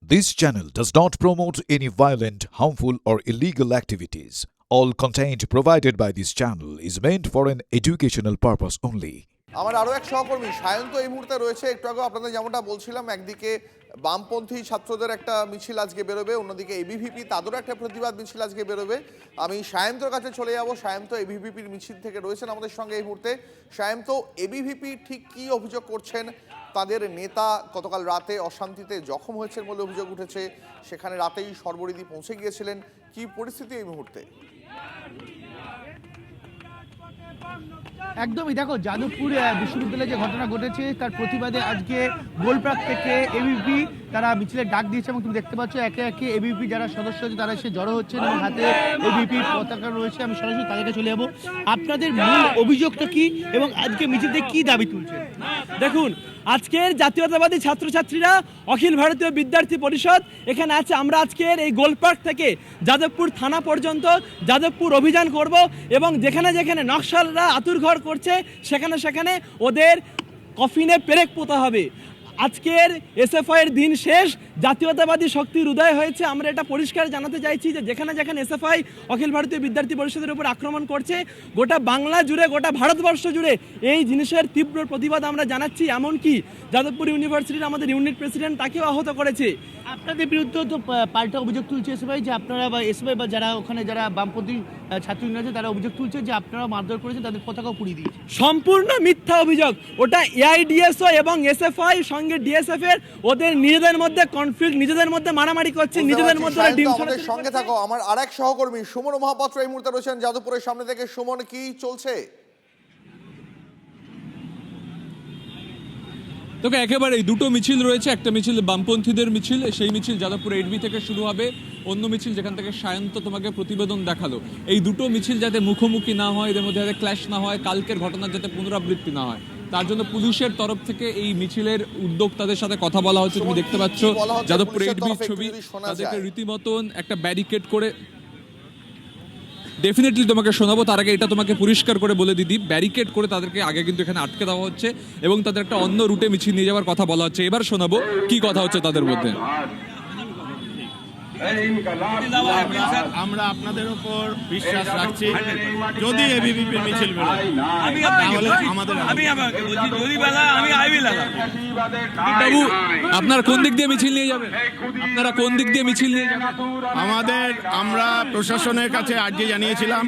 This channel does not promote any violent, harmful, or illegal activities. All content provided by this channel is meant for an educational purpose only. আমার আরও এক সহকর্মী সায়ন্ত এই মুহূর্তে রয়েছে। একটু আগে আপনাদের যেমনটা বলছিলাম, একদিকে বামপন্থী ছাত্রদের একটা মিছিল আজকে বেরোবে, অন্যদিকে এবিভিপি তাদেরও একটা প্রতিবাদ মিছিল আজকে বেরোবে। আমি সায়ন্তর কাছে চলে যাব। সায়ন্ত এবিভিপির মিছিল থেকে রয়েছেন আমাদের সঙ্গে এই মুহূর্তে। সায়ন্ত, এবিভিপি ঠিক কী অভিযোগ করছেন? তাদের নেতা গতকাল রাতে অশান্তিতে জখম হয়েছেন বলে অভিযোগ উঠেছে, সেখানে রাতেই সর্বরিদি পৌঁছে গিয়েছিলেন। কি পরিস্থিতি এই মুহূর্তে? একদমই, দেখো যাদবপুর বিশ্ববিদ্যালয়ে যে ঘটনা ঘটেছে তার প্রতিবাদে আজকে গোলপার্ক থেকে এবিপি তারা মিছিলের ডাক দিয়েছে এবং তুমি দেখতে পাচ্ছ একে একে এবিপি যারা সদস্য আছে তারা এসে জড়ো হচ্ছেন এবং হাতে এবিপি পতাকা রয়েছে। আমি সরাসরি তাদেরকে চলে যাবো। আপনাদের মূল অভিযোগটা কি এবং আজকে মিছিলতে কি দাবি তুলছেন? দেখুন, আজকের জাতীয়তাবাদী ছাত্রছাত্রীরা অখিল ভারতীয় বিদ্যার্থী পরিষদ এখানে আছে। আমরা আজকের এই গোলপার্ক থেকে যাদবপুর থানা পর্যন্ত যাদবপুর অভিযান করব এবং যেখানে যেখানে নকশালরা আতুরঘর করছে সেখানে সেখানে ওদের কফিনে পেরেক পোতা হবে। আজকের এসএফআইয়ের দিন শেষ, জাতীয়তাবাদী শক্তির উদয় হয়েছে। আমরা এটা পরিষ্কার জানাতে চাইছি যে যেখানে যেখানে এসএফআই অখিল ভারতীয় বিদ্যার্থী পরিষদের উপর আক্রমণ করছে, গোটা বাংলা জুড়ে, গোটা ভারতবর্ষ জুড়ে এই জিনিসের তীব্র প্রতিবাদ আমরা জানাচ্ছি। এমনকি যাদবপুর ইউনিভার্সিটির আমাদের ইউনিট প্রেসিডেন্ট তাকেও আহত করেছে। আপনাদের বিরুদ্ধে তো পাল্টা অভিযোগ তুলছে এসএফআই যে আপনারা বা এসএফআই বা যারা ওখানে যারা বামপন্থী ছাত্র ইউনিয়ন আছে তারা অভিযোগ তুলছে যে আপনারা মারধর করেছেন, তাদের পতাকাও পুড়িয়ে দিয়েছে। সম্পূর্ণ মিথ্যা অভিযোগ। ওটা এআইডিএসও এবং এসএফআই সঙ্গে ডিএসএফ এর ওদের নিজেদের মধ্যে কনফ্লিক্ট, নিজেদের মধ্যে মারামারি করছে, নিজেদের মধ্যে আমাদের সঙ্গে থাকো। আমার আরেক সহকর্মী সুমন মহাপাত্র এই মুহূর্তে রয়েছেন যাদবপুরের সামনে থেকে। সুমন, কি চলছে? তোকে একেবারে দুটো মিছিল রয়েছে। একটা মিছিল বামপন্থীদের মিছিল, সেই মিছিল যাদবপুর 8B থেকে শুরু হবে। অন্য মিছিল যেখান থেকে সায়ন্ত তোমাকে প্রতিবেদন দেখালো। এই দুটো মিছিল যাতে মুখোমুখি না হয়, এদের মধ্যে যাতে ক্ল্যাশ না হয়, কালকের ঘটনার যাতে পুনরাবৃত্তি না হয়, তার জন্য পুলিশের তরফ থেকে এই মিছিলের উদ্যোক্তাদের সাথে কথা বলা হচ্ছে। তুমি দেখতে পাচ্ছ যাদবপুর 8B ছবি, তাদেরকে রীতিমতন একটা ব্যারিকেড করে ডেফিনেটলি তোমাকে শোনাবো। তার আগে এটা তোমাকে পরিষ্কার করে বলে দিদি, ব্যারিকেড করে তাদেরকে আগে কিন্তু এখানে আটকে দেওয়া হচ্ছে এবং তাদের একটা অন্য রুটে মিছিল নিয়ে যাওয়ার কথা বলা হচ্ছে। এবার শোনাবো কি কথা হচ্ছে তাদের মধ্যে। আমরা আপনাদের উপর বিশ্বাস রাখছি, যদি এবিভিপির মিছিল বেরোয় বাবু, আপনারা কোন দিক দিয়ে মিছিল নিয়ে যাবেন? আপনারা কোন দিক দিয়ে মিছিল নিয়ে যাবেন? আমরা প্রশাসনের কাছে আজকে জানিয়েছিলাম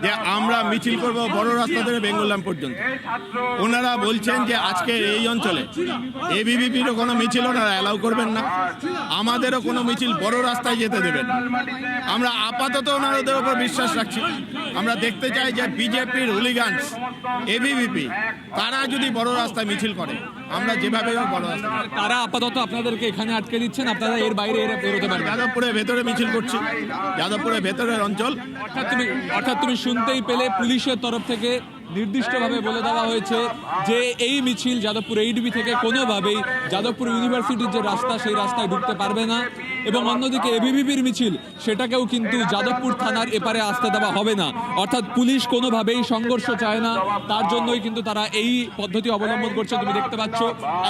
যে আমরা মিছিল করব বড় রাস্তা ধরে বেঙ্গলগ্রাম পর্যন্ত। ওনারা বলছেন যে আজকে এই অঞ্চলে এবিভিপিরও কোনো মিছিল ওনারা অ্যালাউ করবেন না, আমাদেরও কোনো মিছিল বড় রাস্তায় যেতে দেবেন। আমরা আপাতত ওনাদের উপর বিশ্বাস রাখছি। আমরা দেখতে চাই যে বিজেপির হুলিগানস এবিভিপি তারা যদি বড় রাস্তায় মিছিল করে, আমরা যেভাবে বড় রাস্তা, তারা আপাতত আপনাদেরকে এখানে আটকে দিচ্ছেন, আপনারা এর বাইরে বেরোতে পারবেন। যাদবপুরের ভেতরে মিছিল করছি, যাদবপুরের ভেতরের অঞ্চল। অর্থাৎ তুমি শুনতেই পেলে, পুলিশের তরফ থেকে নির্দিষ্টভাবে বলে দেওয়া হয়েছে যে এই মিছিল যাদবপুর 8B থেকে কোনোভাবেই যাদবপুর ইউনিভার্সিটির যে রাস্তা সেই রাস্তায় ঢুকতে পারবে না। এবং অন্যদিকে এবিভিপির মিছিল, সেটাকেও কিন্তু যাদবপুর থানার এপারে আসতে দেওয়া হবে না। অর্থাৎ পুলিশ কোনোভাবেই সংঘর্ষ চায় না, তার জন্যই কিন্তু তারা এই পদ্ধতি অবলম্বন করছে। তুমি দেখতে পাচ্ছ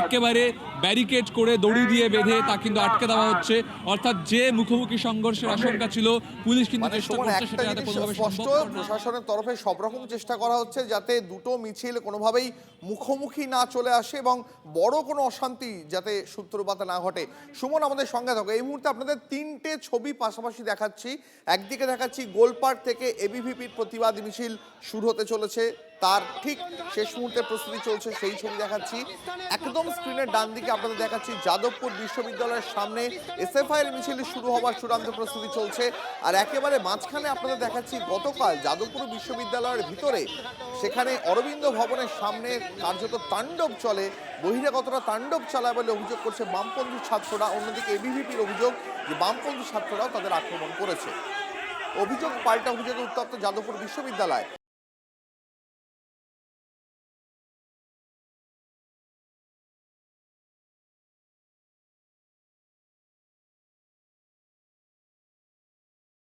একেবারে ব্যারিকেড করে দড়ি দিয়ে বেঁধে তা কিন্তু আটকে দেওয়া হচ্ছে। অর্থাৎ যে মুখোমুখি সংঘর্ষের আশঙ্কা ছিল, পুলিশ কিন্তু চেষ্টা করছে সেটা যাতে কোনোভাবে সম্ভব। প্রশাসনের তরফে সব রকম চেষ্টা করা হচ্ছে যাতে দুটো মিছিল কোনোভাবেই মুখোমুখি না চলে আসে এবং বড় কোনো অশান্তি যাতে সূত্রপাত না ঘটে। সুমন, আমাদের সঙ্গে থাকো। এই মুহূর্তে আপনাদের তিনটে ছবি পাশাপাশি দেখাচ্ছি। একদিকে দেখাচ্ছি গোলপার্ক থেকে এবিভিপির প্রতিবাদী মিছিল শুরু হতে চলেছে, তার ঠিক শেষ মুহূর্তে প্রস্তুতি চলছে, সেই ছবি দেখাচ্ছি। একদম স্ক্রিনের ডান দিকে আপনাদের দেখাচ্ছি যাদবপুর বিশ্ববিদ্যালয়ের সামনে এসএফআই এর মিছিল শুরু হওয়ার চূড়ান্ত প্রস্তুতি চলছে। আর একেবারে মাঝখানে আপনাদের দেখাচ্ছি গতকাল যাদবপুর বিশ্ববিদ্যালয়ের ভিতরে, সেখানে অরবিন্দ ভবনের সামনে কার্যত তাণ্ডব চলে। বহিরাগতরা তাণ্ডব চালায় বলে অভিযোগ করছে বামপন্থী ছাত্ররা। অন্যদিকে এবিভিপির অভিযোগ যে বামপন্থী ছাত্ররাও তাদের আক্রমণ করেছে। অভিযোগ পাল্টা অভিযোগে উত্তপ্ত যাদবপুর বিশ্ববিদ্যালয়।